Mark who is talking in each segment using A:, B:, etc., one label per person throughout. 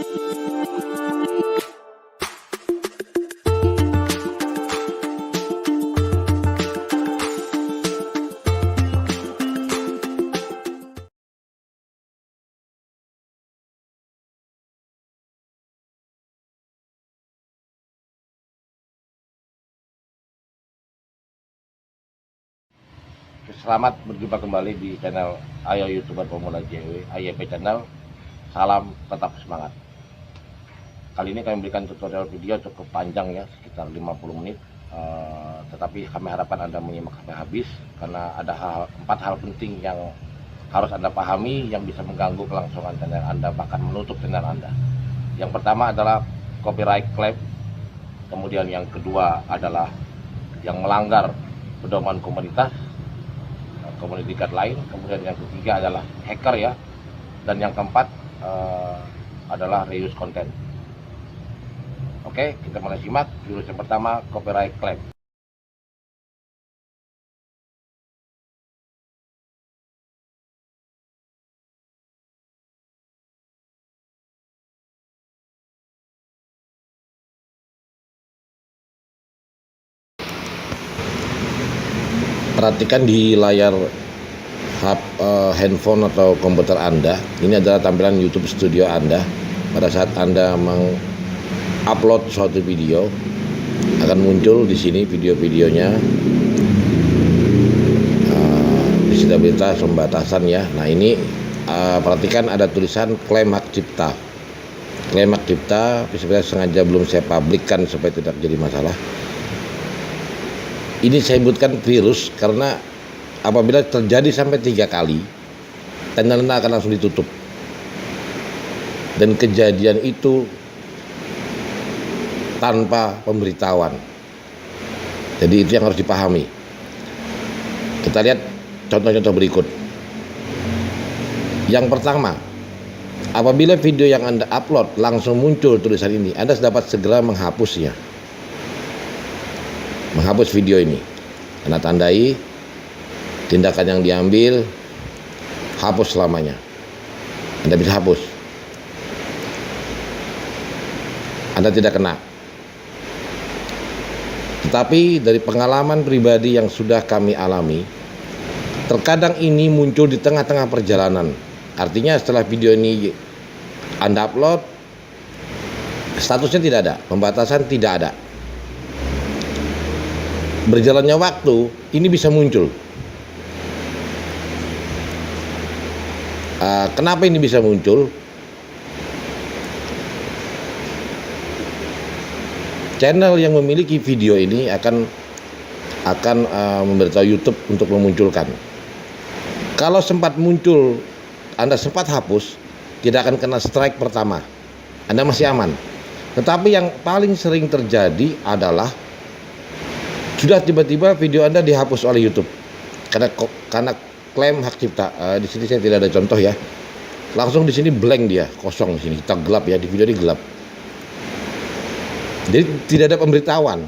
A: Selamat berjumpa kembali di channel Ayo YouTuber Pemula JW, AYP Channel. Salam tetap semangat. Kali ini kami berikan tutorial video cukup panjang ya, sekitar 50 menit. Tetapi kami harapkan Anda menyimak sampai habis, karena ada 4 hal penting yang harus Anda pahami yang bisa mengganggu kelangsungan channel Anda, bahkan menutup channel Anda. Yang pertama adalah copyright claim. Kemudian yang kedua adalah yang melanggar pedoman komunitas, community guideline. Kemudian yang ketiga adalah hacker ya, dan yang keempat adalah reuse content. Oke, kita mulai simak. Jurus yang pertama, copyright claim. Perhatikan di layar handphone atau komputer Anda. Ini adalah tampilan YouTube Studio Anda. Pada saat Anda mengupload suatu video, akan muncul di sini video-videonya. Disabilitas pembatasan ya. Nah ini perhatikan ada tulisan klaim hak cipta. Klaim hak cipta sebenarnya sengaja belum saya publikkan supaya tidak jadi masalah. Ini saya sebutkan virus karena apabila terjadi sampai 3 kali, channel Anda akan langsung ditutup. Dan kejadian itu tanpa pemberitahuan. Jadi itu yang harus dipahami. Kita lihat contoh-contoh berikut. Yang pertama, apabila video yang Anda upload langsung muncul tulisan ini, Anda dapat segera menghapusnya. Menghapus video ini, Anda tandai tindakan yang diambil, hapus selamanya. Anda bisa hapus, Anda tidak kena. Tetapi dari pengalaman pribadi yang sudah kami alami, terkadang ini muncul di tengah-tengah perjalanan. Artinya setelah video ini Anda upload, statusnya tidak ada, pembatasan tidak ada. Berjalannya waktu, ini bisa muncul. Kenapa ini bisa muncul? Channel yang memiliki video ini akan memberitahu YouTube untuk memunculkan. Kalau sempat muncul, Anda sempat hapus, tidak akan kena strike pertama. Anda masih aman. Tetapi yang paling sering terjadi adalah sudah tiba-tiba video Anda dihapus oleh YouTube karena klaim hak cipta. Di sini saya tidak ada contoh ya. Langsung di sini blank dia, kosong di sini. Kita gelap ya, di video ini gelap. Jadi tidak ada pemberitahuan.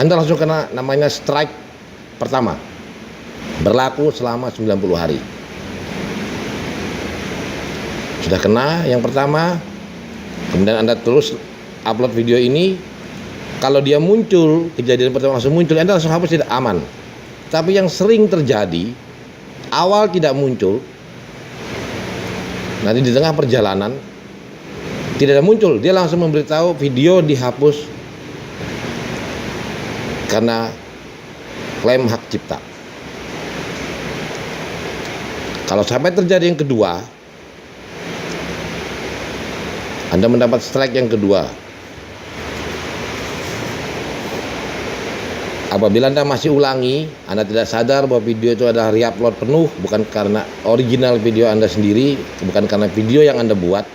A: Anda langsung kena namanya strike pertama. Berlaku selama 90 hari. Sudah kena yang pertama, kemudian Anda terus upload video ini. Kalau dia muncul, kejadian pertama langsung muncul, Anda langsung hapus, tidak aman. Tapi yang sering terjadi, awal tidak muncul, nanti di tengah perjalanan tidak ada muncul, dia langsung memberitahu video dihapus karena klaim hak cipta. Kalau sampai terjadi yang kedua, Anda mendapat strike yang kedua. Apabila Anda masih ulangi, Anda tidak sadar bahwa video itu adalah re-upload penuh, bukan karena original video Anda sendiri, bukan karena video yang Anda buat.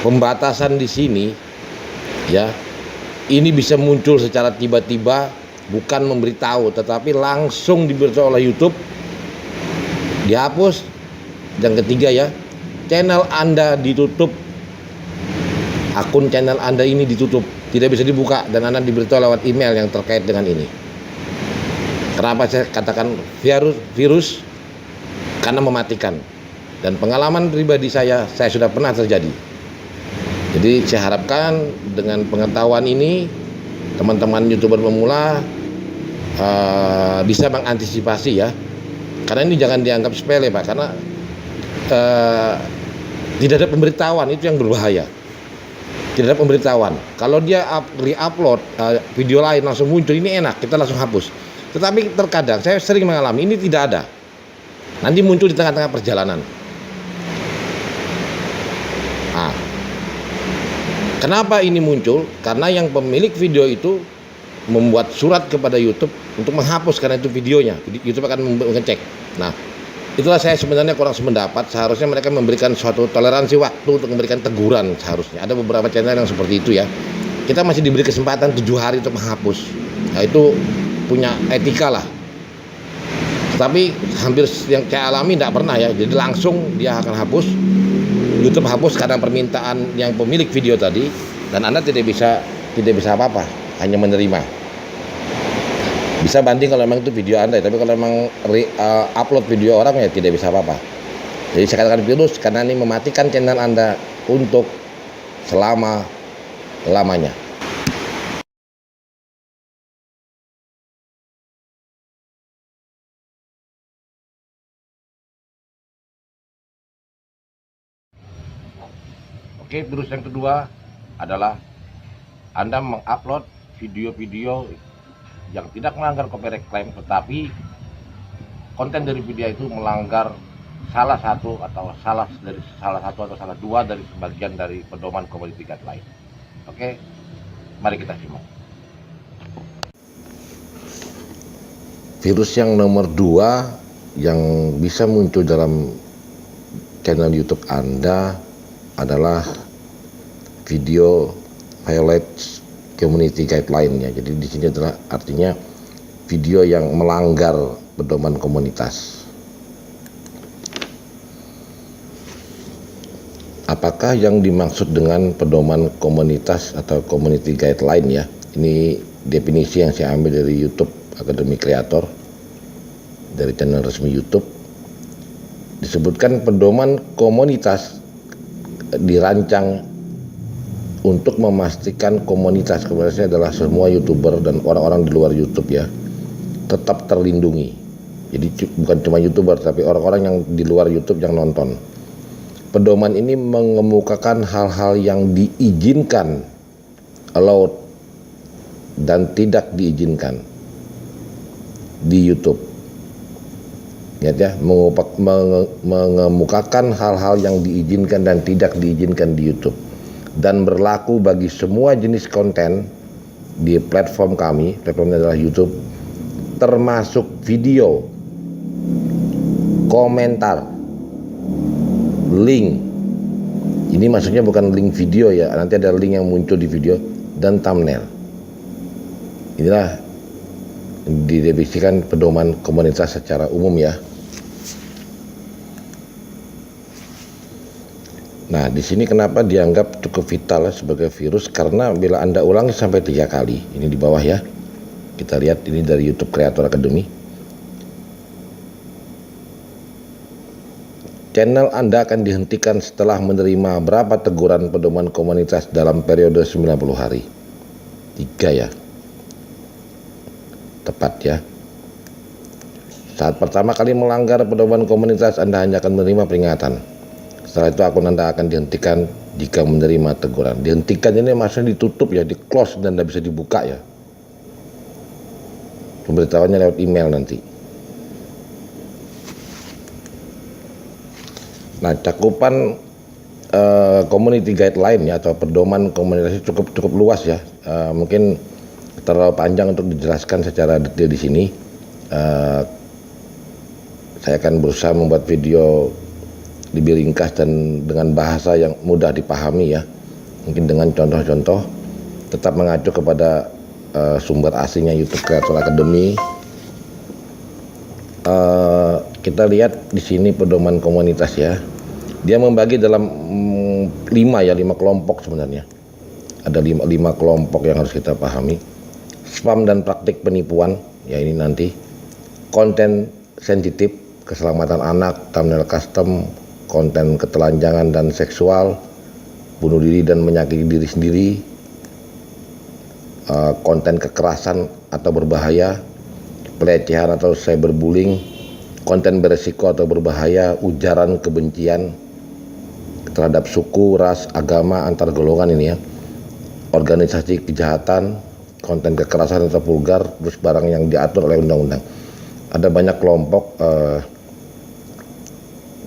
A: Pembatasan di sini, ya, ini bisa muncul secara tiba-tiba, bukan memberitahu, tetapi langsung diberitahu oleh YouTube, dihapus. Yang ketiga ya, channel Anda ditutup. Akun channel Anda ini ditutup, tidak bisa dibuka, dan Anda diberitahu lewat email yang terkait dengan ini. Kenapa saya katakan virus?
B: karena mematikan. Dan pengalaman pribadi saya sudah pernah terjadi. Jadi saya harapkan dengan pengetahuan ini teman-teman YouTuber pemula bisa mengantisipasi ya. Karena ini jangan dianggap sepele Pak, karena tidak ada pemberitahuan, itu yang berbahaya. Tidak ada pemberitahuan. Kalau dia re-upload video lain langsung muncul, ini enak, kita langsung hapus. Tetapi terkadang saya sering mengalami ini tidak ada. Nanti muncul di tengah-tengah perjalanan. Nah, kenapa ini muncul? Karena yang pemilik video itu membuat surat kepada YouTube untuk menghapus karena itu videonya. YouTube akan mengecek. Nah, itulah saya sebenarnya kurang sependapat. Seharusnya mereka memberikan suatu toleransi waktu untuk memberikan teguran seharusnya. Ada beberapa channel yang seperti itu ya. Kita masih diberi kesempatan 7 hari untuk menghapus. Nah, itu punya etika lah. Tapi hampir yang saya alami tidak pernah ya. Jadi langsung dia akan hapus. YouTube hapus karena permintaan yang pemilik video tadi, dan Anda tidak bisa apa-apa, hanya menerima. Bisa banding kalau memang itu video Anda, tapi kalau memang upload video orang ya tidak bisa apa-apa. Jadi saya katakan virus karena ini mematikan channel Anda untuk selama-lamanya.
A: Oke, virus yang kedua adalah Anda mengupload video-video yang tidak melanggar copyright claim, tetapi konten dari video itu melanggar salah satu atau salah dua dari sebagian dari pedoman community guideline. Oke, mari kita simak.
B: Virus yang nomor 2 yang bisa muncul dalam channel YouTube Anda adalah video violates community guideline ya. Jadi di sini adalah artinya video yang melanggar pedoman komunitas. Apakah yang dimaksud dengan pedoman komunitas atau community guideline ya? Ini definisi yang saya ambil dari YouTube Academy Creator, dari channel resmi YouTube. Disebutkan pedoman komunitas dirancang untuk memastikan komunitasnya adalah semua YouTuber dan orang-orang di luar YouTube ya tetap terlindungi. Jadi bukan cuma YouTuber tapi orang-orang yang di luar YouTube yang nonton. Pedoman ini mengemukakan hal-hal yang diizinkan, allowed, dan tidak diizinkan di YouTube. Lihat ya, mengemukakan hal-hal yang diizinkan dan tidak diizinkan di YouTube, dan berlaku bagi semua jenis konten di platform kami. Platformnya adalah YouTube, termasuk video, komentar, link. Ini maksudnya bukan link video ya, nanti ada link yang muncul di video, dan thumbnail. Inilah didefinisikan pedoman komunitas secara umum ya. Nah, di sini kenapa dianggap cukup vital sebagai virus? Karena bila Anda ulangi sampai 3 kali, ini di bawah ya. Kita lihat ini dari YouTube Creator Academy. Channel Anda akan dihentikan setelah menerima berapa teguran pedoman komunitas dalam periode 90 hari. 3 ya. Tepat ya. Saat pertama kali melanggar pedoman komunitas, Anda hanya akan menerima peringatan. Setelah itu akun Anda akan dihentikan jika menerima teguran. Dihentikan ini maksudnya ditutup ya, di close dan tidak bisa dibuka ya. Pemberitahuannya lewat email nanti. Nah, cakupan community guideline ya atau pedoman komunitas cukup luas ya. Mungkin terlalu panjang untuk dijelaskan secara detail di sini. Saya akan berusaha membuat video lebih ringkas dan dengan bahasa yang mudah dipahami ya. Mungkin dengan contoh-contoh, tetap mengacu kepada sumber aslinya YouTube Creator Academy. Kita lihat di sini pedoman komunitas ya. Dia membagi dalam 5 kelompok sebenarnya. Ada 5 kelompok yang harus kita pahami. Spam dan praktik penipuan, ya ini nanti. Konten sensitif, keselamatan anak, thumbnail custom, konten ketelanjangan dan seksual, bunuh diri dan menyakiti diri sendiri, konten kekerasan atau berbahaya, pelecehan atau cyberbullying, konten beresiko atau berbahaya, ujaran kebencian terhadap suku, ras, agama, antar golongan ini ya, organisasi kejahatan, konten kekerasan atau vulgar, terus barang yang diatur oleh undang-undang. Ada banyak kelompok,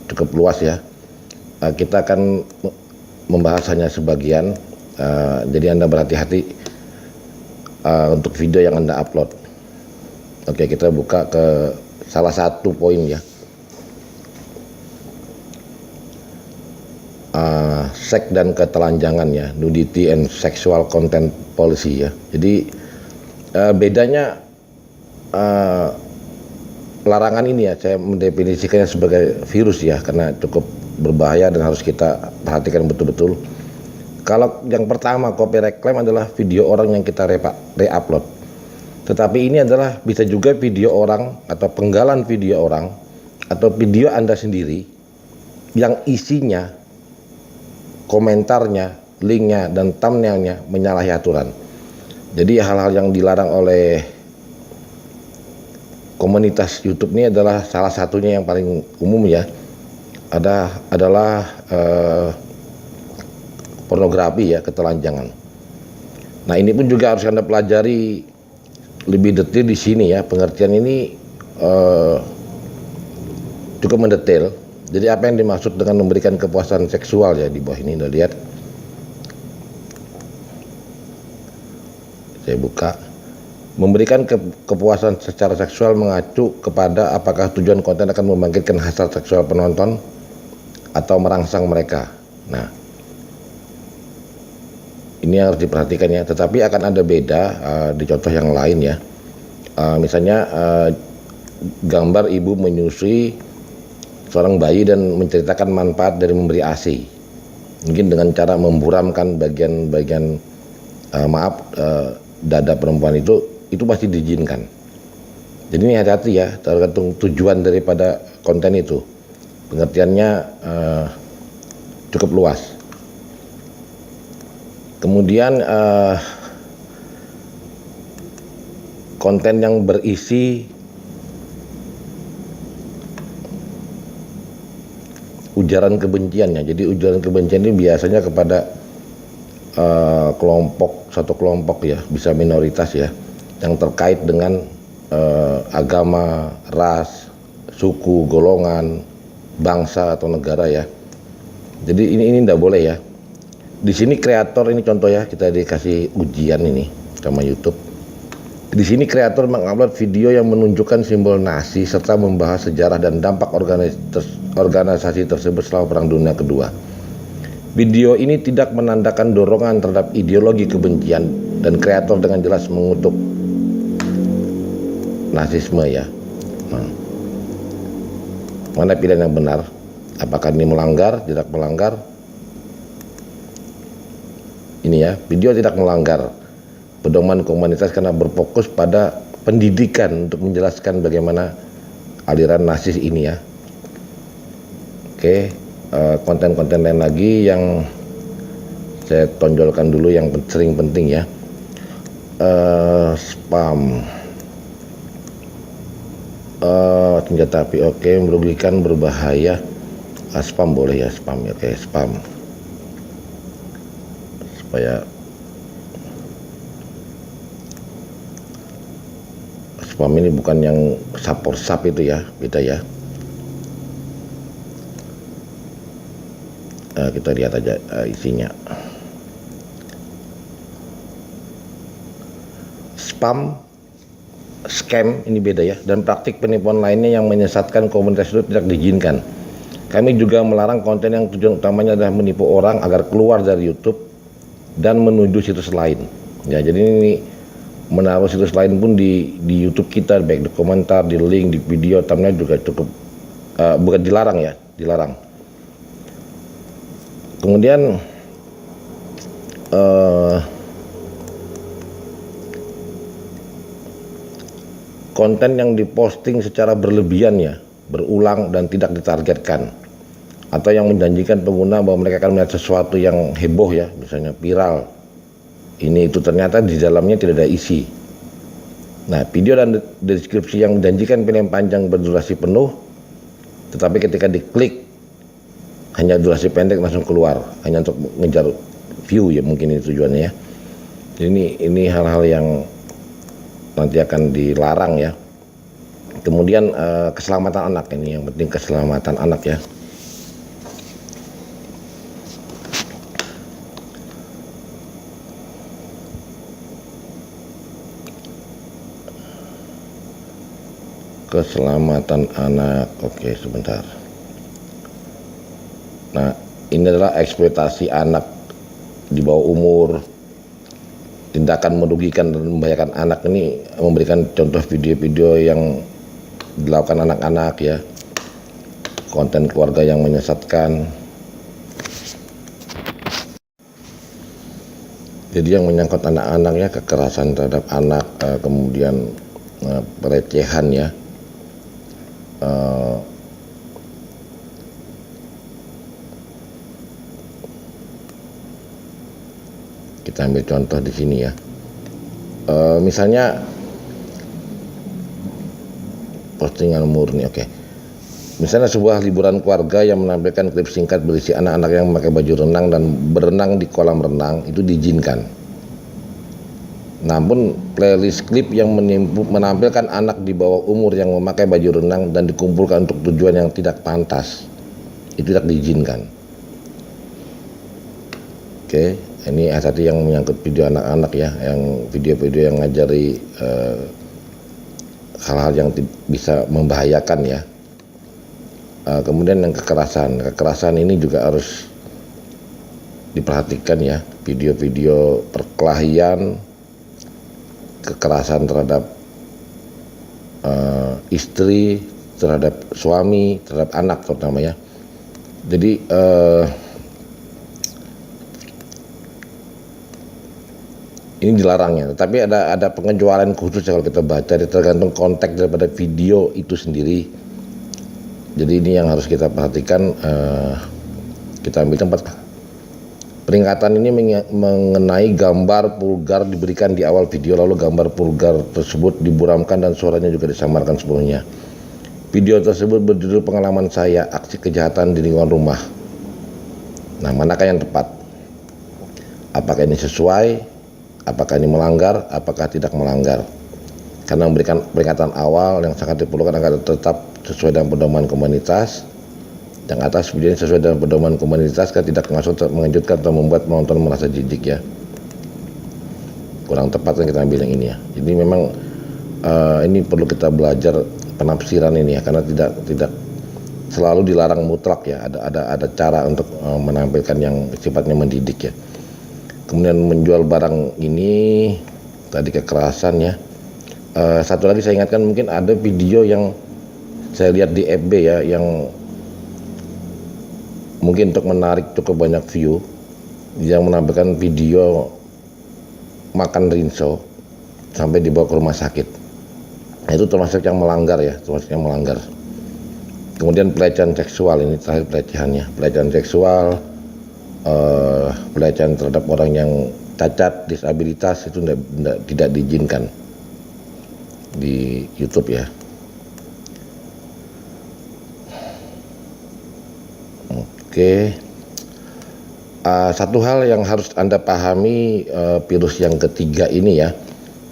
B: cukup luas ya. Kita akan membahas hanya sebagian, jadi Anda berhati-hati untuk video yang Anda upload. Oke, kita buka ke salah satu poin ya. Seks dan ketelanjangan ya, nudity and sexual content policy ya. Jadi bedanya larangan ini ya, saya mendefinisikannya sebagai virus ya, karena cukup berbahaya dan harus kita perhatikan betul-betul. Kalau yang pertama, copyright claim adalah video orang yang kita re-upload. Tetapi ini adalah bisa juga video orang atau penggalan video orang atau video Anda sendiri yang isinya, komentarnya, linknya, dan thumbnailnya menyalahi aturan. Jadi hal-hal yang dilarang oleh komunitas YouTube ini adalah salah satunya yang paling umum ya, adalah pornografi ya, ketelanjangan. Nah ini pun juga harus Anda pelajari lebih detail di sini ya. Pengertian ini cukup mendetail. Jadi apa yang dimaksud dengan memberikan kepuasan seksual ya, di bawah ini Anda lihat. Saya buka. Memberikan kepuasan secara seksual mengacu kepada apakah tujuan konten akan membangkitkan hasrat seksual penonton atau merangsang mereka. Nah, ini harus diperhatikan ya. Tetapi akan ada beda di contoh yang lain ya. Misalnya gambar ibu menyusui seorang bayi dan menceritakan manfaat dari memberi ASI, mungkin dengan cara memburamkan bagian-bagian dada perempuan itu pasti diizinkan. Jadi ini hati-hati ya, tergantung tujuan daripada konten itu. Pengertiannya cukup luas. Kemudian konten yang berisi ujaran kebenciannya. Jadi ujaran kebencian ini biasanya kepada satu kelompok ya, bisa minoritas ya, yang terkait dengan agama, ras, suku, golongan, bangsa atau negara ya. Jadi ini tidak boleh ya. Di sini kreator, ini contoh ya, kita dikasih ujian ini sama YouTube. Di sini kreator mengupload video yang menunjukkan simbol Nazi serta membahas sejarah dan dampak organisasi tersebut selama Perang Dunia Kedua. Video ini tidak menandakan dorongan terhadap ideologi kebencian dan kreator dengan jelas mengutuk Nazisme ya. Mana pilihan yang benar? Apakah ini melanggar, tidak melanggar? Ini ya, video tidak melanggar pedoman komunitas karena berfokus pada pendidikan untuk menjelaskan bagaimana aliran Nazis ini ya. Oke, konten-konten lain lagi yang saya tonjolkan dulu yang sering penting ya. Spam, senjata api, oke, merugikan, berbahaya. Spam boleh ya, spam ya, oke, spam. Supaya spam ini bukan yang sap itu ya, beda ya. Kita lihat aja isinya. Spam, scam ini beda ya, dan praktik penipuan lainnya yang menyesatkan komunitas itu tidak diizinkan. Kami juga melarang konten yang tujuan utamanya adalah menipu orang agar keluar dari YouTube dan menuju situs lain. Ya, jadi ini menaruh situs lain pun di YouTube kita, baik di komentar, di link, di video, thumbnail juga cukup bukan dilarang ya, dilarang. Kemudian konten yang diposting secara berlebihan ya, berulang dan tidak ditargetkan, atau yang menjanjikan pengguna bahwa mereka akan melihat sesuatu yang heboh ya, misalnya viral ini itu, ternyata di dalamnya tidak ada isi. Nah, video dan deskripsi yang menjanjikan film panjang berdurasi penuh, tetapi ketika diklik hanya durasi pendek langsung keluar, hanya untuk mengejar view ya, mungkin itu tujuannya ya. Ini hal-hal yang nanti akan dilarang ya. Kemudian keselamatan anak, ini yang penting, keselamatan anak ya. Keselamatan anak, oke sebentar. Nah, ini adalah eksploitasi anak di bawah umur, tindakan merugikan dan membahayakan anak. Ini memberikan contoh video-video yang dilakukan anak-anak ya, konten keluarga yang menyesatkan. Jadi yang menyangkut anak-anak ya, kekerasan terhadap anak, kemudian pelecehan ya, kita ambil contoh di sini ya. Misalnya postingan murni, oke. Misalnya sebuah liburan keluarga yang menampilkan klip singkat berisi anak-anak yang memakai baju renang dan berenang di kolam renang, itu diizinkan. Namun playlist klip yang menampilkan anak di bawah umur yang memakai baju renang dan dikumpulkan untuk tujuan yang tidak pantas, itu tidak diizinkan. Oke, ini satu yang menyangkut video anak-anak ya, yang video-video yang ngajari hal-hal yang bisa membahayakan ya. Kemudian yang kekerasan ini juga harus diperhatikan ya, video-video perkelahian, kekerasan terhadap istri, terhadap suami, terhadap anak terutama ya. Jadi ini dilarangnya, tetapi ada pengecualian khusus kalau kita baca, tergantung konteks daripada video itu sendiri. Jadi ini yang harus kita perhatikan. Kita ambil tempat. Peringatan ini mengenai gambar vulgar diberikan di awal video, lalu gambar vulgar tersebut diburamkan dan suaranya juga disamarkan sepenuhnya. Video tersebut berjudul "Pengalaman Saya, Aksi Kejahatan di Lingkungan Rumah". Nah, manakah yang tepat? Apakah ini sesuai? Apakah ini melanggar? Apakah tidak melanggar? Karena memberikan peringatan awal yang sangat diperlukan agar tetap sesuai dengan pedoman komunitas. Yang atas video ini sesuai dengan pedoman komunitas, kan tidak masuk mengejutkan atau membuat penonton merasa jijik ya. Kurang tepat kan kita ambil yang ini ya. Jadi memang ini perlu kita belajar penafsiran ini ya, karena tidak selalu dilarang mutlak ya. Ada cara untuk menampilkan yang sifatnya mendidik ya. Kemudian menjual barang ini tadi kekerasan ya. Satu lagi saya ingatkan, mungkin ada video yang saya lihat di FB ya, yang mungkin untuk menarik cukup banyak view, yang menampilkan video makan rinso sampai dibawa ke rumah sakit. Nah, itu termasuk yang melanggar ya, termasuk yang melanggar. Kemudian pelecehan seksual, ini terakhir pelecehannya, pelecehan seksual, pelecehan terhadap orang yang cacat, disabilitas, itu tidak diizinkan di YouTube ya. Oke, satu hal yang harus Anda pahami, virus yang ketiga ini ya.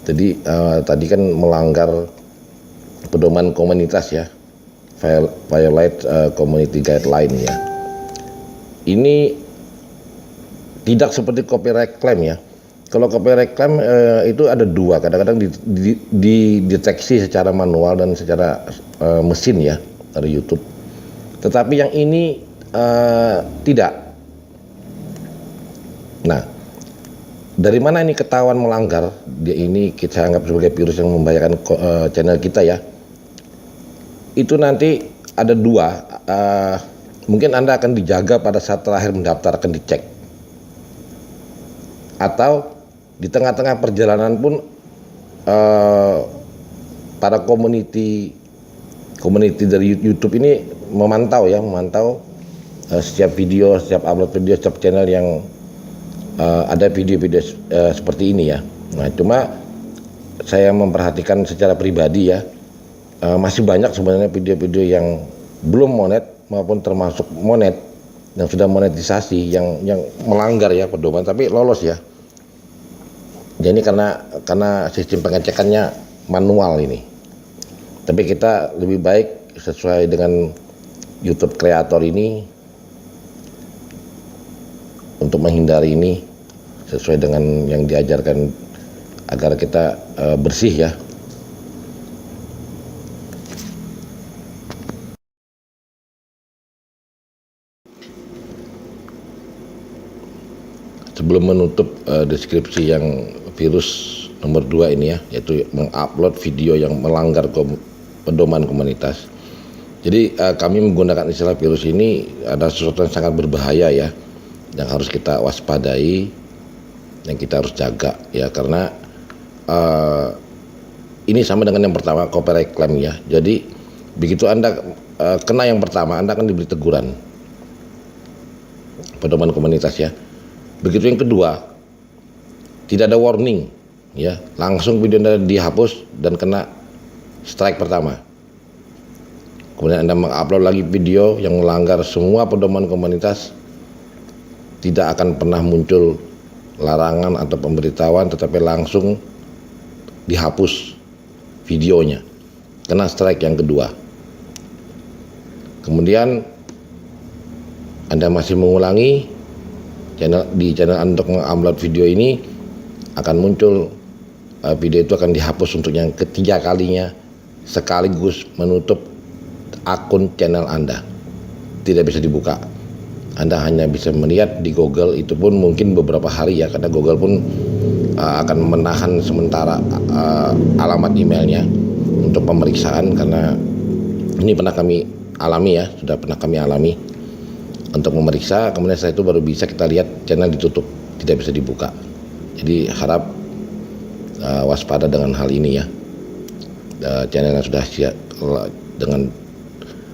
B: Jadi tadi kan melanggar pedoman komunitas ya, violate community guideline ya. Ini tidak seperti copyright claim ya. Kalau copyright claim itu ada dua, kadang-kadang dideteksi secara manual dan secara mesin ya dari YouTube. Tetapi yang ini tidak. Nah, dari mana ini ketahuan melanggar? Dia ini kita anggap sebagai virus yang membahayakan channel kita ya. Itu nanti ada dua. Mungkin Anda akan dijaga pada saat terakhir mendaftar, akan dicek. Atau di tengah-tengah perjalanan pun para community community dari YouTube ini memantau setiap video, setiap upload video, setiap channel yang ada video-video seperti ini ya. Nah, cuma saya memperhatikan secara pribadi ya, masih banyak sebenarnya video-video yang belum monet maupun termasuk monet yang sudah monetisasi yang melanggar ya pedoman tapi lolos ya. Jadi karena sistem pengecekannya manual ini. Tapi kita lebih baik sesuai dengan YouTube kreator ini untuk menghindari ini sesuai dengan yang diajarkan agar kita bersih ya. Sebelum menutup deskripsi yang virus nomor 2 ini ya, yaitu mengupload video yang melanggar pedoman komunitas. Jadi kami menggunakan istilah virus ini ada sesuatu yang sangat berbahaya ya, yang harus kita waspadai, yang kita harus jaga ya, karena ini sama dengan yang pertama, copyright claim ya. Jadi begitu Anda kena yang pertama, Anda akan diberi teguran pedoman komunitas ya. Begitu yang kedua, tidak ada warning ya, langsung video Anda dihapus dan kena strike pertama. Kemudian Anda mengupload lagi video yang melanggar semua pedoman komunitas, tidak akan pernah muncul larangan atau pemberitahuan, tetapi langsung dihapus videonya, kena strike yang kedua. Kemudian Anda masih mengulangi di channel Anda untuk mengupload video ini, akan muncul video itu akan dihapus untuk yang ketiga kalinya, sekaligus menutup akun channel Anda, tidak bisa dibuka. Anda hanya bisa melihat di Google, itu pun mungkin beberapa hari ya, karena Google pun akan menahan sementara alamat emailnya untuk pemeriksaan, karena ini pernah kami alami ya, sudah pernah kami alami untuk memeriksa. Kemudian setelah itu baru bisa kita lihat channel ditutup, tidak bisa dibuka. Jadi harap waspada dengan hal ini ya. Channel yang sudah siap, dengan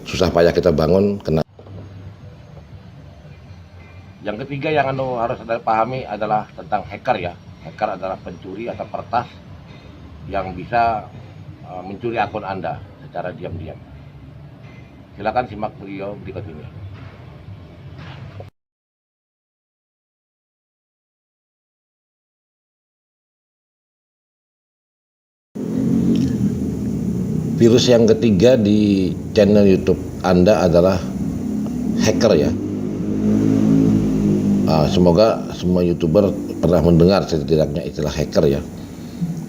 B: susah payah kita bangun, kena.
A: Yang ketiga yang harus Anda pahami adalah tentang hacker ya. Hacker adalah pencuri atau peretas yang bisa mencuri akun Anda secara diam-diam. Silakan simak video berikut ini.
B: Virus yang ketiga di channel YouTube Anda adalah hacker ya. Semoga semua YouTuber pernah mendengar setidaknya istilah hacker ya.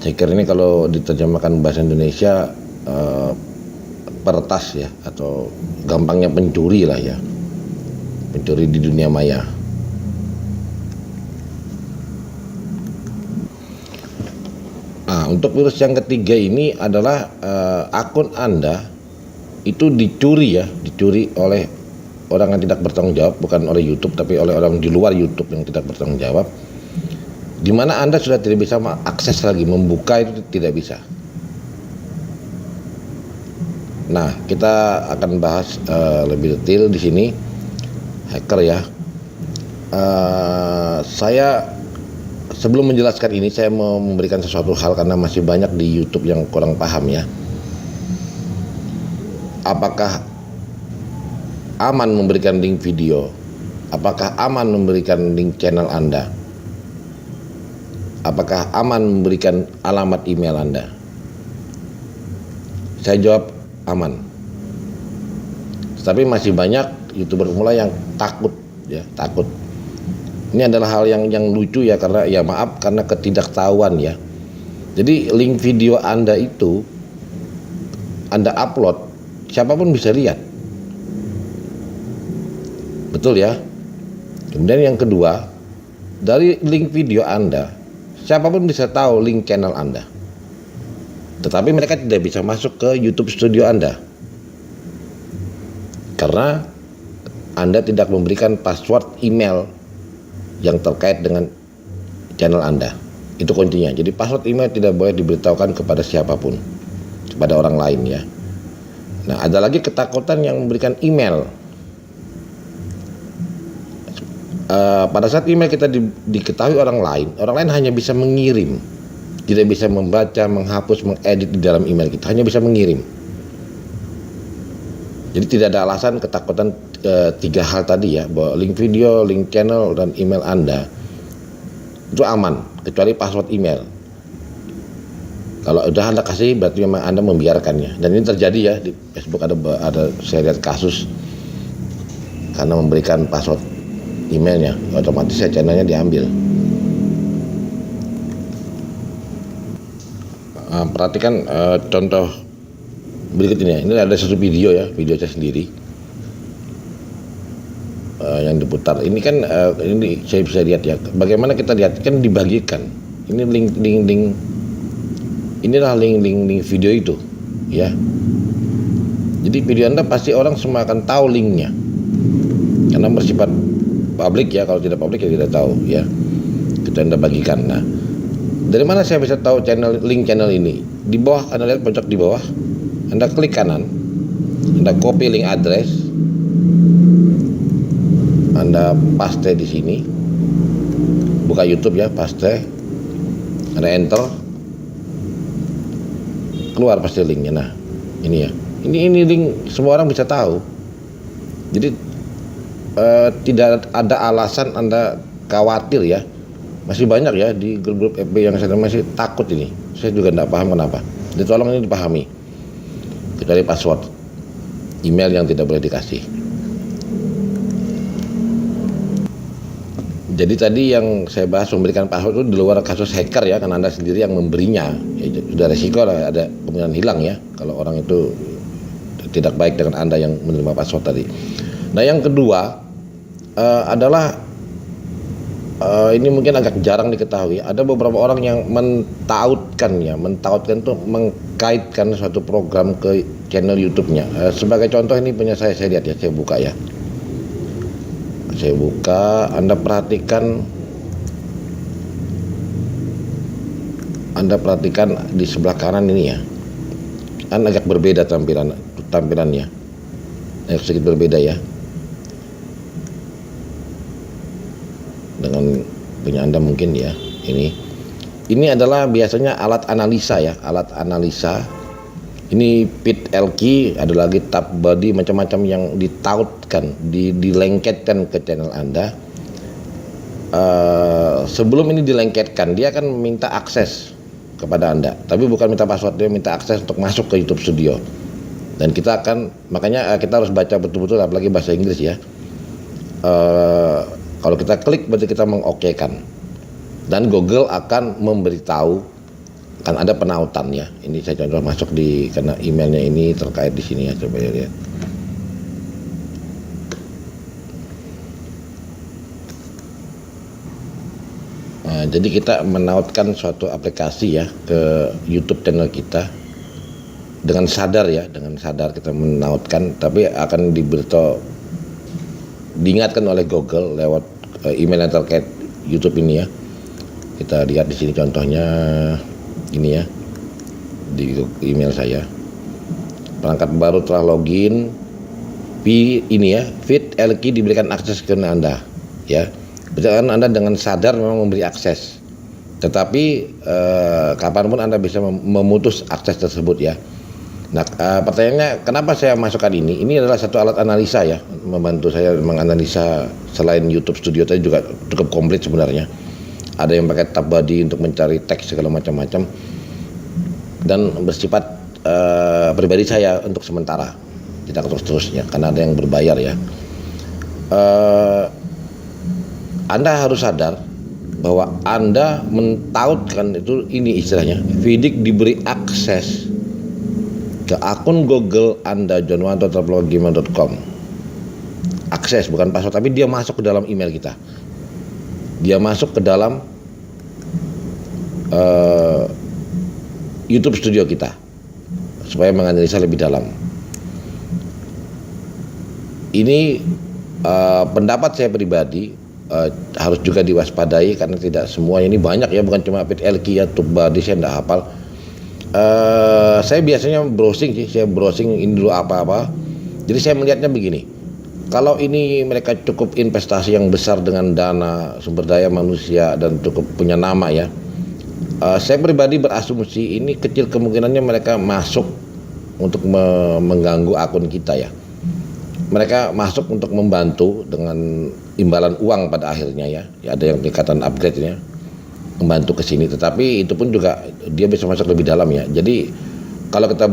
B: Hacker ini kalau diterjemahkan bahasa Indonesia peretas ya, atau gampangnya pencuri lah ya, pencuri di dunia maya. Untuk virus yang ketiga ini adalah akun Anda itu dicuri oleh orang yang tidak bertanggung jawab, bukan oleh YouTube tapi oleh orang di luar YouTube yang tidak bertanggung jawab, di mana Anda sudah tidak bisa mengakses lagi, membuka itu tidak bisa. Nah, kita akan bahas lebih detail di sini hacker ya. Saya sebelum menjelaskan ini, saya mau memberikan sesuatu hal karena masih banyak di YouTube yang kurang paham ya. Apakah aman memberikan link video? Apakah aman memberikan link channel Anda? Apakah aman memberikan alamat email Anda? Saya jawab aman. Tapi masih banyak YouTuber pemula yang takut ya, takut. Ini adalah hal yang lucu ya, karena ya maaf, karena ketidaktahuan ya. Jadi link video Anda itu Anda upload, siapapun bisa lihat. Betul ya. Kemudian yang kedua, dari link video Anda, siapapun bisa tahu link channel Anda. Tetapi mereka tidak bisa masuk ke YouTube Studio Anda, karena Anda tidak memberikan password email yang terkait dengan channel Anda. Itu kuncinya. Jadi password email tidak boleh diberitahukan kepada siapapun, kepada orang lain ya. Nah, ada lagi ketakutan yang memberikan email. Pada saat email kita diketahui orang lain hanya bisa mengirim, tidak bisa membaca, menghapus, mengedit di dalam email kita, hanya bisa mengirim. Jadi tidak ada alasan ketakutan 3 hal tadi ya, bahwa link video, link channel, dan email Anda itu aman, kecuali password email. Kalau udah Anda kasih, berarti memang Anda membiarkannya. Dan ini terjadi ya, di Facebook ada saya lihat kasus karena memberikan password emailnya, otomatis channelnya diambil. Perhatikan contoh berikut ini ya. Ini ada satu video ya, video saya sendiri yang diputar. Ini kan ini saya bisa lihat ya, bagaimana kita lihat kan dibagikan. Ini link. Inilah link video itu ya. Jadi video Anda pasti orang semua akan tahu linknya, karena bersifat publik ya. Kalau tidak publik ya tidak tahu ya. Kita Anda bagikan. Nah, dari mana saya bisa tahu link channel ini? Di bawah Anda lihat, pojok di bawah, Anda klik kanan, Anda copy link address, Anda paste di sini, buka YouTube ya, paste, Anda enter, keluar pasti linknya. Nah, ini ya, ini link semua orang bisa tahu. Jadi tidak ada alasan Anda khawatir ya. Masih banyak ya di grup-grup FB yang saya masih takut ini. Saya juga tidak paham kenapa. Jadi tolong ini dipahami. Kecuali password email yang tidak boleh dikasih. Jadi tadi yang saya bahas memberikan password itu di luar kasus hacker ya, karena Anda sendiri yang memberinya. Ya, sudah resiko lah, ada kemungkinan hilang ya kalau orang itu tidak baik dengan Anda yang menerima password tadi. Nah, yang kedua adalah ini mungkin agak jarang diketahui. Ada beberapa orang yang mentautkan itu mengkaitkan suatu program ke channel YouTube-nya. Sebagai contoh ini punya saya lihat ya, saya buka ya. Saya buka, Anda perhatikan di sebelah kanan ini ya. Kan agak berbeda tampilannya. Agak sedikit berbeda ya. Dengan punya Anda mungkin ya. Ini adalah biasanya alat analisa ya, alat analisa. Ini PitLK, ada lagi TubBuddy, macam-macam yang ditautkan, dilengketkan ke channel Anda. Sebelum ini dilengketkan, dia akan minta akses kepada Anda, tapi bukan minta password, dia minta akses untuk masuk ke YouTube Studio. Dan makanya kita harus baca betul-betul, apalagi bahasa Inggris ya. Kalau kita klik berarti kita mengokekan, dan Google akan memberitahu. Kan ada penautan ya. Ini saya contoh masuk karena emailnya ini terkait di sini ya, coba ya lihat. Nah, jadi kita menautkan suatu aplikasi ya ke YouTube channel kita dengan sadar kita menautkan, tapi akan diingatkan oleh Google lewat email yang terkait YouTube ini ya. Kita lihat di sini contohnya. Ini ya, di email saya, perangkat baru telah login, ini ya, PitLK diberikan akses ke Anda ya. Berarti Anda dengan sadar memang memberi akses, tetapi kapanpun Anda bisa memutus akses tersebut ya. Nah, pertanyaannya kenapa saya masukkan ini? Ini adalah satu alat analisa ya, membantu saya menganalisa. Selain YouTube Studio tadi juga cukup komplit sebenarnya. Ada yang pakai TubBuddy untuk mencari teks segala macam-macam, dan bersifat pribadi saya untuk sementara, tidak terus-terusnya karena ada yang berbayar ya. Anda harus sadar bahwa Anda mentautkan itu, ini istilahnya Vidik diberi akses ke akun Google Anda, johnwanto@gmail.com. Akses bukan password, tapi dia masuk ke dalam email kita. Dia masuk ke dalam YouTube Studio kita supaya menganalisa lebih dalam. Ini pendapat saya pribadi, harus juga diwaspadai karena tidak semua ini banyak ya, bukan cuma PitLK ya, TubBuddy saya tidak hafal. Saya biasanya browsing sih, saya browsing ini dulu apa-apa. Jadi saya melihatnya begini, kalau ini mereka cukup investasi yang besar dengan dana, sumber daya manusia dan cukup punya nama ya, saya pribadi berasumsi ini kecil kemungkinannya mereka masuk untuk mengganggu akun kita ya. Mereka masuk untuk membantu dengan imbalan uang pada akhirnya ya ada yang tingkatan upgrade-nya, membantu ke sini, tetapi itu pun juga dia bisa masuk lebih dalam ya. Jadi kalau kita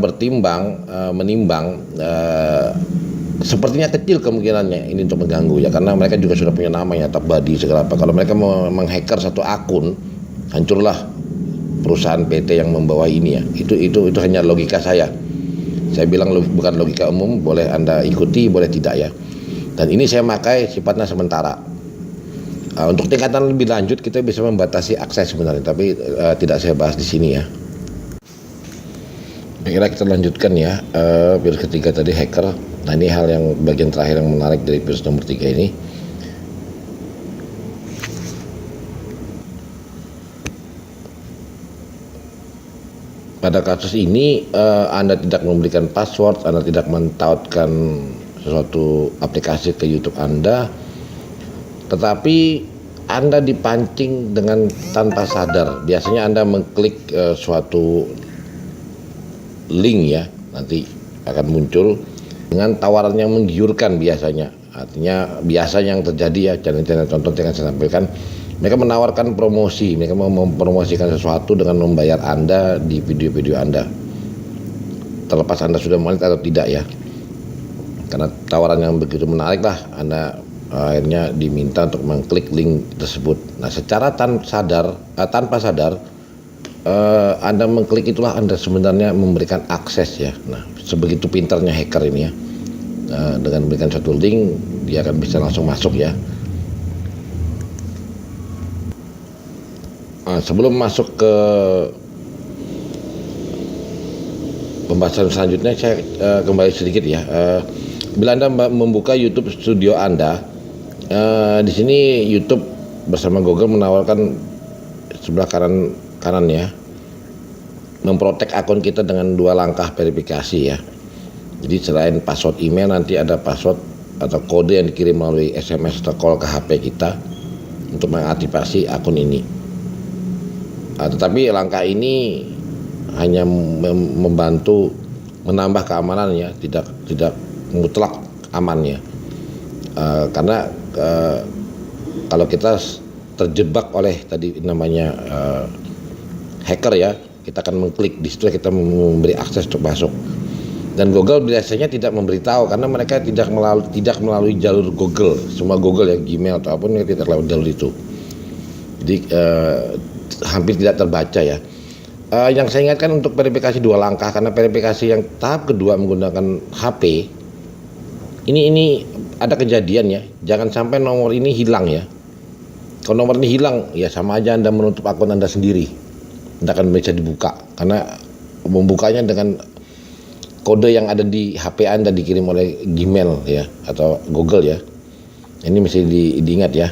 B: menimbang sepertinya kecil kemungkinannya ini untuk mengganggu ya, karena mereka juga sudah punya nama ya, top body segala apa. Kalau mereka mau menghacker satu akun, hancurlah perusahaan PT yang membawa ini ya. Itu hanya logika saya. Saya bilang bukan logika umum, boleh Anda ikuti, boleh tidak ya. Dan ini saya pakai sifatnya sementara. Untuk tingkatan lebih lanjut kita bisa membatasi akses sebenarnya, tapi tidak saya bahas di sini ya. Kira kita lanjutkan ya, virus ketiga tadi hacker. Nah ini hal yang bagian terakhir yang menarik dari virus nomor 3 ini. Pada kasus ini Anda tidak memberikan password, Anda tidak mentautkan sesuatu aplikasi ke YouTube Anda, tetapi Anda dipancing dengan tanpa sadar. Biasanya Anda mengklik suatu link ya, nanti akan muncul dengan tawaran yang menggiurkan biasanya. Artinya biasanya yang terjadi ya, channel-channel contoh yang saya sampaikan, mereka menawarkan promosi, mereka mau mempromosikan sesuatu dengan membayar Anda di video-video Anda. Terlepas Anda sudah monet atau tidak ya. Karena tawaran yang begitu menarik lah, Anda akhirnya diminta untuk mengklik link tersebut. Nah, secara tanpa sadar Anda mengklik itulah Anda sebenarnya memberikan akses ya. Nah, sebegitu pintarnya hacker ini ya. Dengan memberikan satu link, dia akan bisa langsung masuk ya. Sebelum masuk ke pembahasan selanjutnya, saya kembali sedikit ya. Bila Anda membuka YouTube Studio Anda, di sini YouTube bersama Google menawarkan sebelah kanan ya, memprotek akun kita dengan 2 langkah verifikasi ya. Jadi selain password email, nanti ada password atau kode yang dikirim melalui SMS atau call ke HP kita untuk mengaktifasi akun ini. Tetapi langkah ini hanya membantu menambah keamanan ya, tidak mutlak aman ya. Karena kalau kita terjebak oleh tadi namanya hacker ya, kita akan mengklik di situ, kita memberi akses untuk masuk. Dan Google biasanya tidak memberitahu karena mereka tidak melalui jalur Google. Semua Google ya, Gmail atau apapun tidak lewat jalur itu. Jadi hampir tidak terbaca ya. Yang saya ingatkan untuk verifikasi 2 langkah, karena verifikasi yang tahap kedua menggunakan HP ini ada kejadian ya. Jangan sampai nomor ini hilang ya. Kalau nomor ini hilang ya sama aja Anda menutup akun Anda sendiri. Tidak akan bisa dibuka karena membukanya dengan kode yang ada di HP Anda dikirim oleh Gmail ya atau Google ya. Ini mesti diingat ya.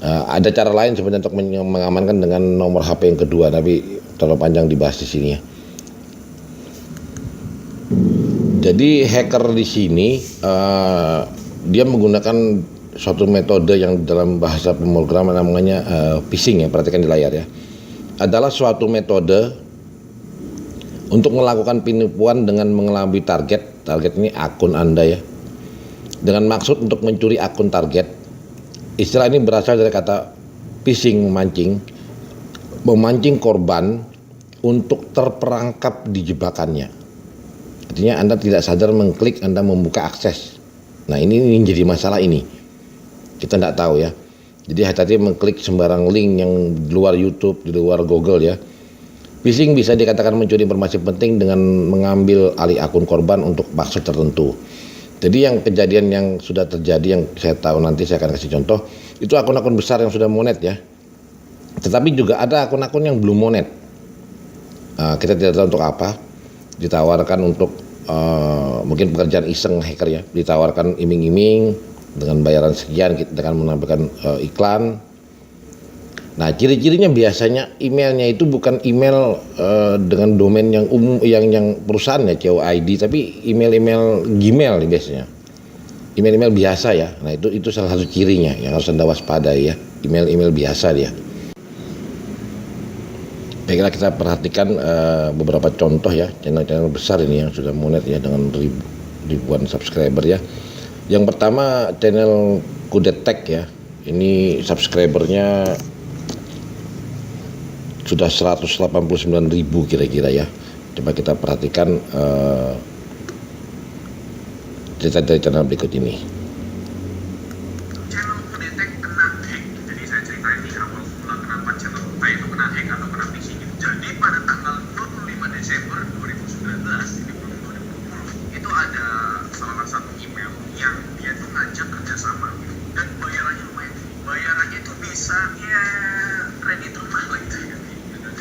B: Ada cara lain sebenarnya untuk mengamankan dengan nomor HP yang kedua, tapi terlalu panjang dibahas di sini ya. Jadi hacker di sini dia menggunakan suatu metode yang dalam bahasa pemrograman namanya phishing ya. Perhatikan di layar ya. Adalah suatu metode untuk melakukan penipuan dengan mengelabui target ini akun Anda ya, dengan maksud untuk mencuri akun target. Istilah ini berasal dari kata phishing, memancing korban untuk terperangkap di jebakannya. Artinya Anda tidak sadar mengklik, Anda membuka akses. Nah ini jadi masalah ini, kita tidak tahu ya. Jadi hati-hati mengklik sembarang link yang di luar YouTube, di luar Google ya. Phishing bisa dikatakan mencuri informasi penting dengan mengambil alih akun korban untuk maksud tertentu. Jadi yang kejadian yang sudah terjadi yang saya tahu, nanti saya akan kasih contoh, itu akun-akun besar yang sudah monet ya. Tetapi juga ada akun-akun yang belum monet. Kita tidak tahu untuk apa. Ditawarkan untuk mungkin pekerjaan iseng hacker ya. Ditawarkan iming-iming dengan bayaran sekian, kita akan menampilkan iklan. Nah, ciri-cirinya biasanya emailnya itu bukan email dengan domain yang umum, yang perusahaan ya, COID, tapi email-email Gmail nih biasanya. Email-email biasa ya. Nah, itu salah satu cirinya yang harus Anda waspadai ya. Email-email biasa dia. Saya kira kita perhatikan beberapa contoh ya, channel-channel besar ini yang sudah monet ya dengan ribuan subscriber ya. Yang pertama channel Kudetek ya. Ini subscribernya sudah 189.000 kira-kira ya. Coba kita perhatikan cerita dari channel berikut ini.
C: Channel Kudetek kena hack. Jadi saya ceritain di awal mula kenapa channel kita itu kena hack atau kena phishing gitu. Jadi pada tanggal 25 Desember 2019 ini belum 2020 itu ada salah satu email yang dia tuh ngajak kerjasama gitu. Dan bayarannya lumayan. Bayarannya itu bisa ya kredit rumah lah gitu ya.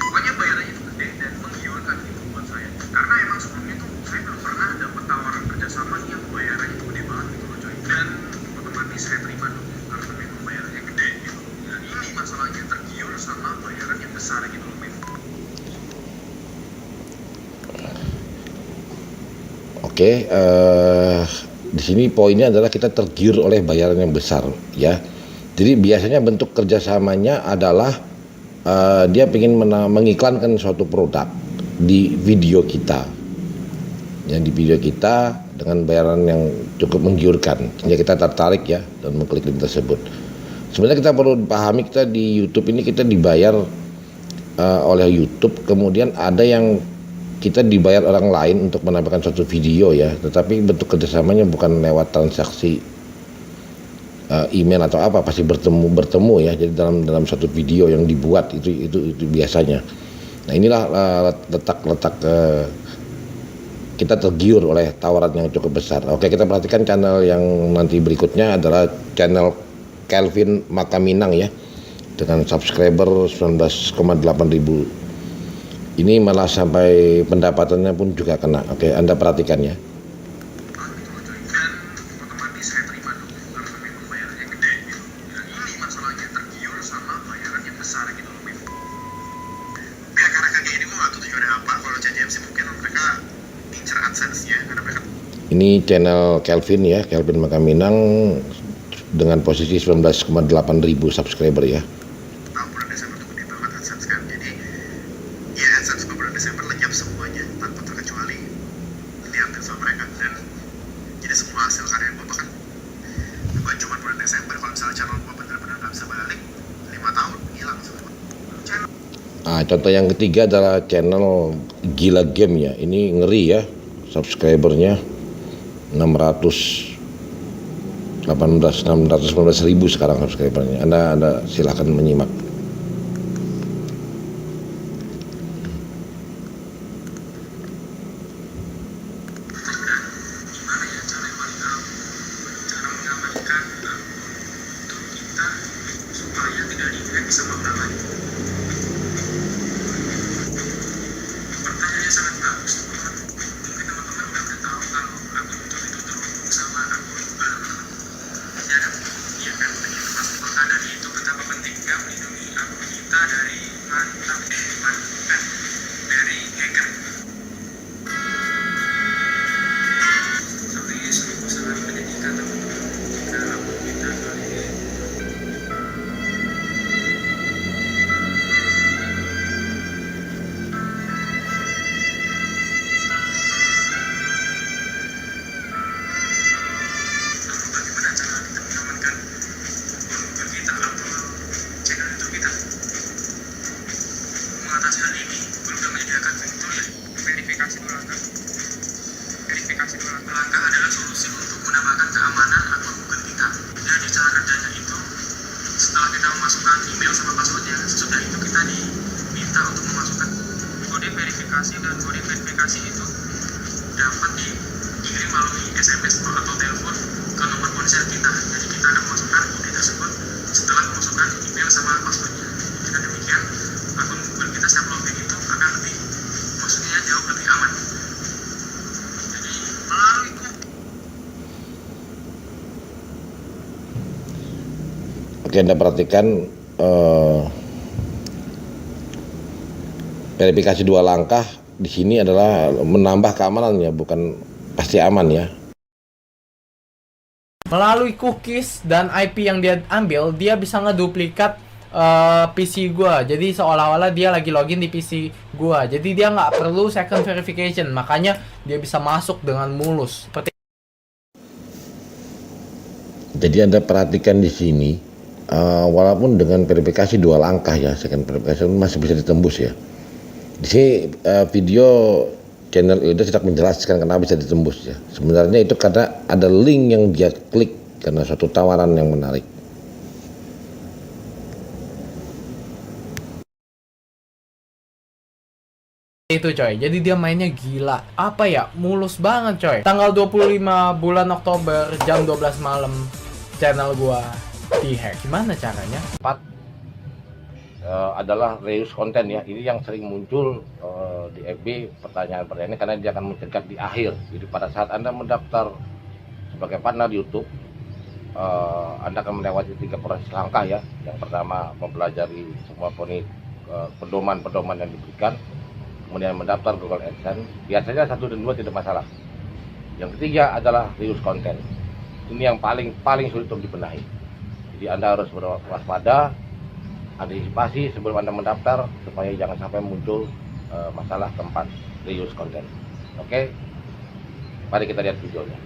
C: Pokoknya bayarannya itu gede dan menggiurkan gitu buat saya. Karena emang sebelumnya tuh saya belum pernah dapat tawaran kerjasama yang bayarannya itu gede banget gitu loh coy. Dan otomatis saya terima dong karena memang bayarannya gede gitu. Dan ini masalahnya tergiur sama bayaran yang besar gitu loh men.
B: Oke, di sini poinnya adalah kita tergiur oleh bayaran yang besar ya. Jadi biasanya bentuk kerjasamanya adalah dia ingin mengiklankan suatu produk di video kita, ya, di video kita dengan bayaran yang cukup menggiurkan, sehingga kita tertarik ya dan mengklik link tersebut. Sebenarnya kita perlu pahami, kita di YouTube ini kita dibayar oleh YouTube, kemudian ada yang kita dibayar orang lain untuk menampilkan suatu video ya, tetapi bentuk kerjasamanya bukan lewat transaksi email atau apa, pasti bertemu ya. Jadi dalam satu video yang dibuat itu biasanya. Nah, inilah letak kita tergiur oleh tawaran yang cukup besar. Oke, kita perhatikan channel yang nanti berikutnya adalah channel Kelvin Makaminang ya, dengan subscriber 19,8.000. Ini malah sampai pendapatannya pun juga kena. Oke, Anda perhatikan ya. Ini channel Kelvin ya, Kelvin Makaminang dengan posisi 19,8.000 subscriber ya.
C: Tahun bulan Desember tuh gede banget AdSense kan. Jadi ya AdSense bulan Desember lenyap semuanya tanpa terkecuali diambil sama mereka. Dan jadi semua hasil karya gue bahkan bukan cuma bulan Desember, kalau misalnya channel gue bener-bener gak bisa balik 5 tahun hilang semua.
B: Nah, contoh yang ketiga adalah channel Gila Game ya. Ini ngeri ya, subscribernya 619.000 sekarang subscribernya. Anda silakan menyimak.
C: Langkah adalah solusi untuk menambahkan keamanan akun Google kita. Jadi cara kerjanya itu setelah kita memasukkan email sama passwordnya, sesudah itu kita diminta untuk memasukkan kode verifikasi, dan kode verifikasi itu dapat dikirim melalui SMS atau telepon ke nomor ponsel kita. Jadi kita akan memasukkan kode tersebut setelah memasukkan email sama passwordnya. Dengan demikian akun Google kita setiap login itu akan lebih, maksudnya jauh lebih aman.
B: Oke, Anda perhatikan verifikasi 2 langkah di sini adalah menambah keamanan ya, bukan pasti aman ya.
D: Melalui cookies dan IP yang dia ambil, dia bisa ngeduplikat PC gua. Jadi seolah-olah dia lagi login di PC gua. Jadi dia nggak perlu second verification. Makanya dia bisa masuk dengan mulus. Seperti
B: Jadi Anda perhatikan di sini, walaupun dengan verifikasi 2 langkah ya, second verification masih bisa ditembus ya. Di sini video channel itu tidak menjelaskan kenapa bisa ditembus ya. Sebenarnya itu karena ada link yang dia klik karena suatu tawaran yang menarik.
D: itu coy. Jadi dia mainnya gila. Apa ya? Mulus banget coy. Tanggal 25 bulan Oktober jam 12 malam channel gua dihack. Gimana caranya?
A: 4 adalah reuse konten ya. Ini yang sering muncul di FB pertanyaan-pertanyaan ini karena dia akan mencegat di akhir. Jadi pada saat Anda mendaftar sebagai partner YouTube, Anda akan melewati 3 proses langkah ya. Yang pertama mempelajari semua pedoman-pedoman yang diberikan, kemudian mendaftar Google AdSense. Biasanya 1 dan 2 tidak masalah. Yang ketiga adalah reuse konten. Ini yang paling sulit untuk dibenahi. Jadi Anda harus berwaspada, antisipasi sebelum Anda mendaftar supaya jangan sampai muncul masalah keempat, reuse konten. Oke, mari kita lihat videonya.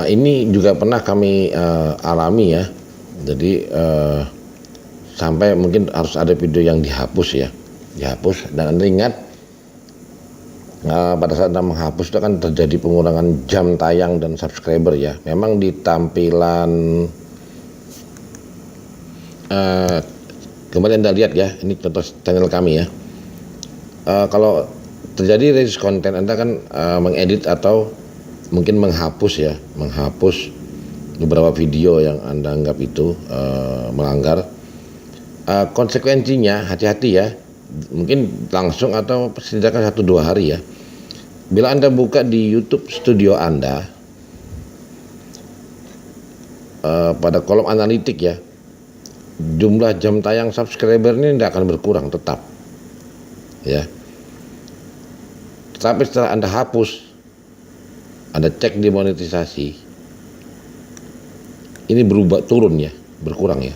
B: ini juga pernah kami alami ya. Jadi sampai mungkin harus ada video yang dihapus dan Anda ingat pada saat Anda menghapus itu kan terjadi pengurangan jam tayang dan subscriber ya. Memang di tampilan kembali Anda lihat ya, ini contoh channel kami ya. Kalau terjadi release konten, Anda kan mengedit atau mungkin menghapus beberapa video yang Anda anggap itu melanggar. Konsekuensinya hati-hati ya, mungkin langsung atau setidaknya 1-2 hari ya. Bila Anda buka di YouTube studio Anda, pada kolom analitik ya, jumlah jam tayang subscriber ini tidak akan berkurang tetap ya. Tapi setelah Anda hapus, Anda cek di monetisasi, ini berubah turun ya, berkurang ya.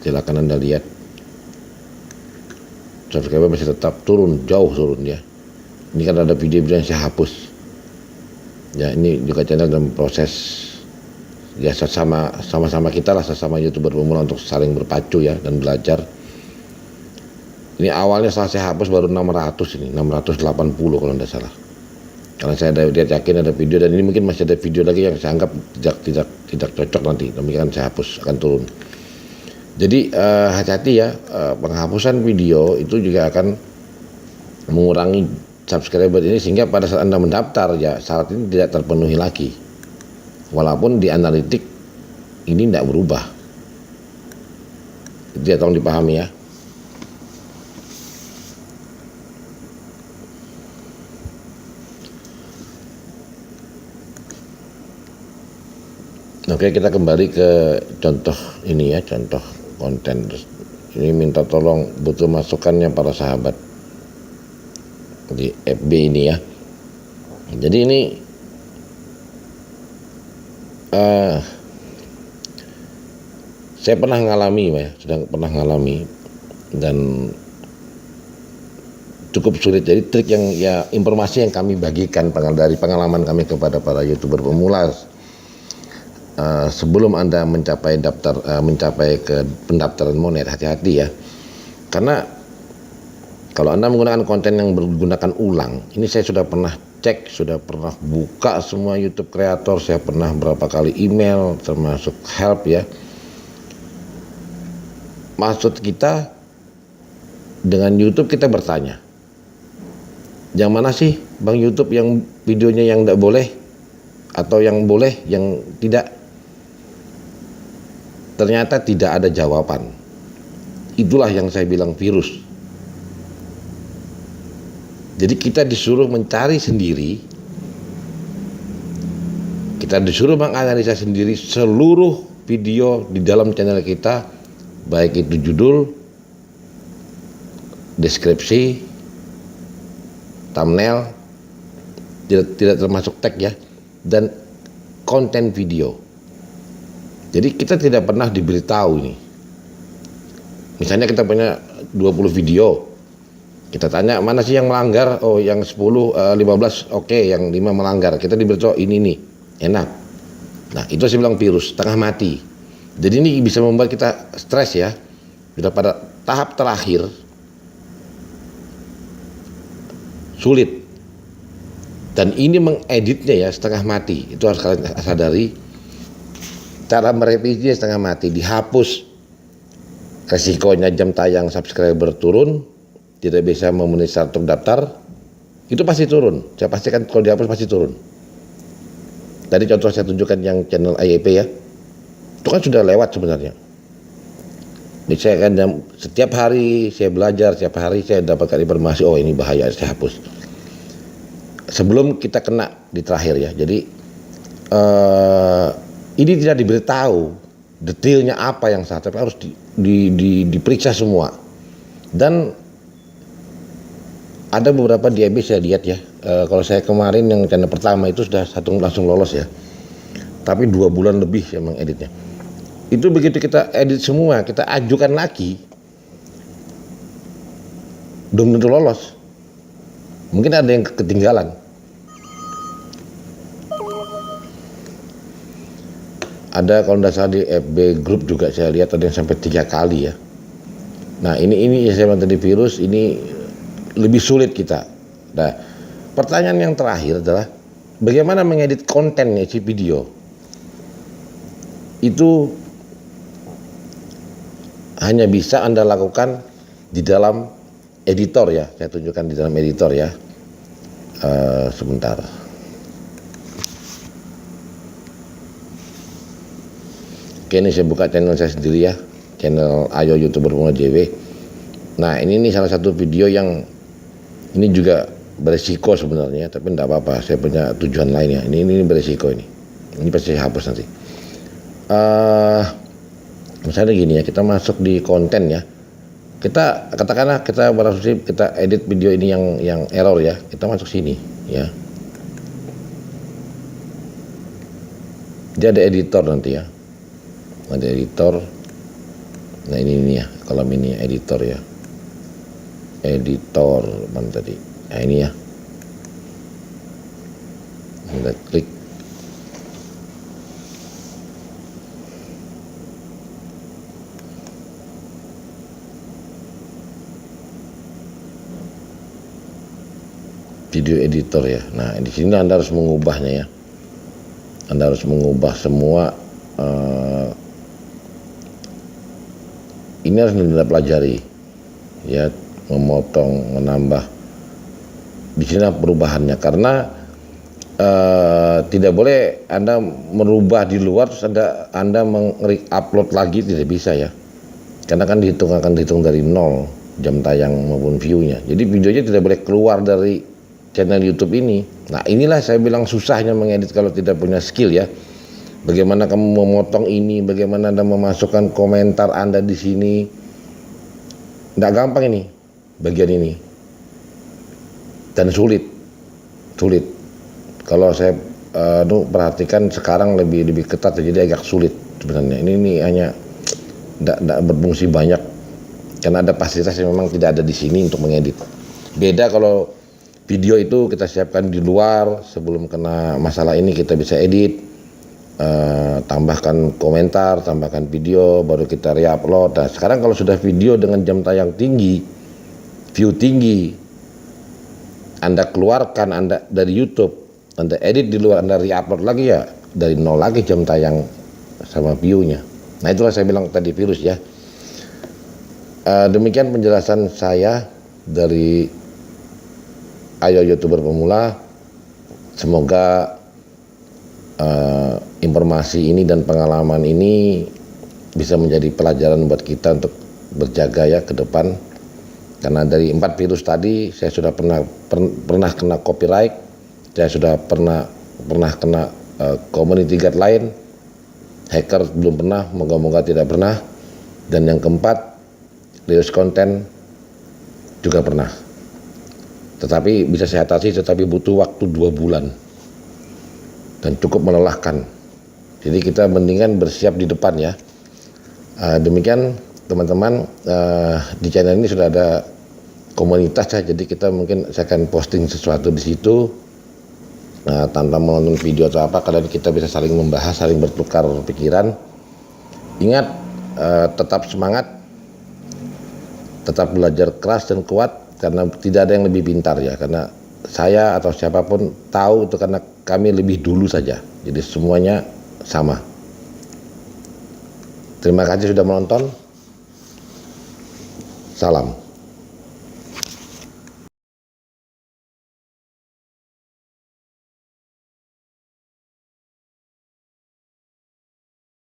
B: Silakan Anda lihat, subscriber masih tetap turun, jauh turun ya. Ini kan ada video-video yang saya hapus ya. Ini juga channel dalam proses ya, sama-sama kita lah, sesama YouTuber pemula untuk saling berpacu ya dan belajar. Ini awalnya setelah saya hapus baru 600 ini, 680 kalau tidak salah. Karena saya yakin ada video, dan ini mungkin masih ada video lagi yang saya anggap tidak cocok nanti, demikian saya hapus, akan turun. Jadi hati-hati ya, penghapusan video itu juga akan mengurangi subscriber ini, sehingga pada saat Anda mendaftar ya syarat ini tidak terpenuhi lagi. Walaupun di analitik ini tidak berubah. Itu ya, tolong dipahami ya. Oke, kita kembali ke contoh ini ya, contoh konten. Ini minta tolong, butuh masukannya para sahabat di FB ini ya. Jadi ini saya pernah ngalami ya, pernah ngalami dan cukup sulit. Jadi trik yang ya, informasi yang kami bagikan dari pengalaman kami kepada para YouTuber pemula. Sebelum Anda mencapai ke pendaftaran monet, hati-hati ya. Karena kalau Anda menggunakan konten yang menggunakan ulang, ini saya sudah pernah cek, sudah pernah buka semua YouTube kreator, saya pernah berapa kali email termasuk help ya. Maksud kita dengan YouTube, kita bertanya, yang mana sih Bang YouTube yang videonya yang tidak boleh, atau yang boleh, yang tidak? Ternyata tidak ada jawaban. Itulah yang saya bilang virus. Jadi kita disuruh mencari sendiri, kita disuruh menganalisa sendiri seluruh video di dalam channel kita, baik itu judul, deskripsi, thumbnail, tidak termasuk tag ya, dan konten video. Jadi kita tidak pernah diberitahu ini. Misalnya kita punya 20 video, kita tanya mana sih yang melanggar, oh yang 10, 15 oke, yang 5 melanggar. Kita diberitahu ini nih, enak. Nah itu saya bilang virus, setengah mati. Jadi ini bisa membuat kita stres ya. Sudah pada tahap terakhir, sulit. Dan ini mengeditnya ya setengah mati. Itu harus kalian sadari. Cara merevisi setengah mati, dihapus, resikonya jam tayang subscriber turun, tidak bisa memenuhi syarat untuk daftar, itu pasti turun. Saya pastikan kalau dihapus pasti turun. Tadi contoh saya tunjukkan yang channel IEP ya, itu kan sudah lewat sebenarnya. Jadi saya kan setiap hari saya belajar, setiap hari saya dapatkan informasi, oh ini bahaya, saya hapus. Sebelum kita kena di terakhir ya, jadi ini tidak diberitahu detailnya apa yang salah, tapi harus diperiksa semua. Dan ada beberapa di FB saya lihat ya, kalau saya kemarin yang channel pertama itu sudah langsung lolos ya, tapi 2 bulan lebih saya mengeditnya. Itu begitu kita edit semua, kita ajukan lagi, belum tentu lolos. Mungkin ada yang ketinggalan. Ada kalau tidak salah di FB Group juga saya lihat ada yang sampai 3 kali ya. Nah ini yang saya bilang tadi, virus ini lebih sulit kita. Nah pertanyaan yang terakhir adalah bagaimana mengedit kontennya si video. Itu hanya bisa Anda lakukan di dalam editor ya. Saya tunjukkan di dalam editor ya. Sebentar. Oke, ini saya buka channel saya sendiri ya, channel Ayo YouTuber Pemula JW. Nah ini salah satu video yang ini juga beresiko sebenarnya, tapi enggak apa-apa, saya punya tujuan lainnya. Ini beresiko ini pasti saya hapus nanti. Misalnya gini ya, kita masuk di konten ya, kita katakanlah kita berasumsi kita edit video ini yang error ya, kita masuk sini ya. Dia ada editor nanti ya. Ada editor. Nah ini ya, kolom ini editor ya. Editor mana tadi? Nah ini ya. Kita klik. Video editor ya. Nah di sini Anda harus mengubahnya ya. Anda harus mengubah semua. Ini harus Anda pelajari ya, memotong, menambah. Di sini perubahannya, karena tidak boleh Anda merubah di luar terus Anda meng-upload lagi, tidak bisa ya, karena kan akan dihitung dari 0 jam tayang maupun view-nya. Jadi videonya tidak boleh keluar dari channel YouTube ini. Nah inilah saya bilang susahnya mengedit kalau tidak punya skill ya. Bagaimana kamu memotong ini, bagaimana Anda memasukkan komentar Anda di sini. Nggak gampang ini, bagian ini. Dan sulit. Kalau saya perhatikan sekarang lebih ketat, jadi agak sulit sebenarnya. Ini hanya nggak berfungsi banyak. Karena ada fasilitas yang memang tidak ada di sini untuk mengedit. Beda kalau video itu kita siapkan di luar, sebelum kena masalah ini kita bisa edit. Tambahkan komentar, tambahkan video, baru kita re-upload. Nah sekarang kalau sudah video dengan jam tayang tinggi, view tinggi, Anda keluarkan Anda dari YouTube, Anda edit di luar, Anda re-upload lagi ya, dari 0 lagi jam tayang sama view-nya. Nah itulah saya bilang tadi virus ya. Demikian penjelasan saya dari Ayo YouTuber Pemula. Semoga informasi ini dan pengalaman ini bisa menjadi pelajaran buat kita untuk berjaga ya ke depan. Karena dari 4 virus tadi saya sudah pernah kena copyright, saya sudah pernah kena community guideline, hacker belum pernah, moga-moga tidak pernah, dan yang keempat reuse konten juga pernah. Tetapi bisa saya atasi, tetapi butuh waktu 2 bulan dan cukup melelahkan. Jadi kita mendingan bersiap di depan ya. Demikian teman-teman, di channel ini sudah ada komunitas ya, jadi kita mungkin saya akan posting sesuatu di situ. Tanpa menonton video atau apa, kalian kita bisa saling membahas, saling bertukar pikiran. Ingat, tetap semangat, tetap belajar keras dan kuat, karena tidak ada yang lebih pintar ya, karena saya atau siapapun tahu itu karena kami lebih dulu saja, jadi semuanya sama. Terima kasih sudah menonton. Salam.